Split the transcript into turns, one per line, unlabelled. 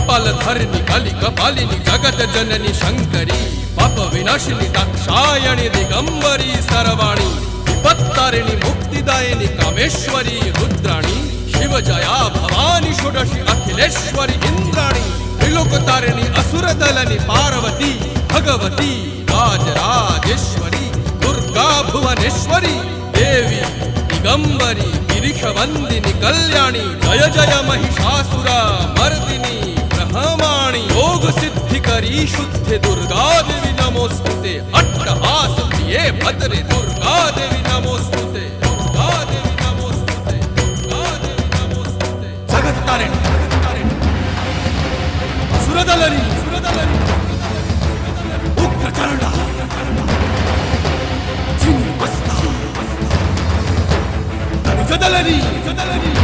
कपालधरिणि कलि कपालिनि जगत जननी शंकरी पाप विनाशिनी दाक्षायणी दिगंबरी सर्वाणी विपत्तारिणी मुक्तिदायिनी कामेश्वरी रुद्राणी शिव जया भवानी षोडशी अखिलेश्वरी इंद्राणी त्रिलोकतारिणी असुरदलनि पार्वती भगवती राजराजेश्वरी दुर्गा भुवनेश्वरी देवी दिगंबरी गिरिशवंदिनी कल्याणी जय जय महिषासुर मर्दिनी ब्रह्माणी योग सिद्धिकरी शुद्धि दुर्गा देवी नमोस्तुते अट्टहास प्रिये भद्रे दुर्गा देवी नमोस्तुते दुर्गा देवी नमोस्तुते दुर्गा देवी नमोस्तुते जगत तारिणी सुरदलनी उग्रचरणा चिन्मस्ता जदलनी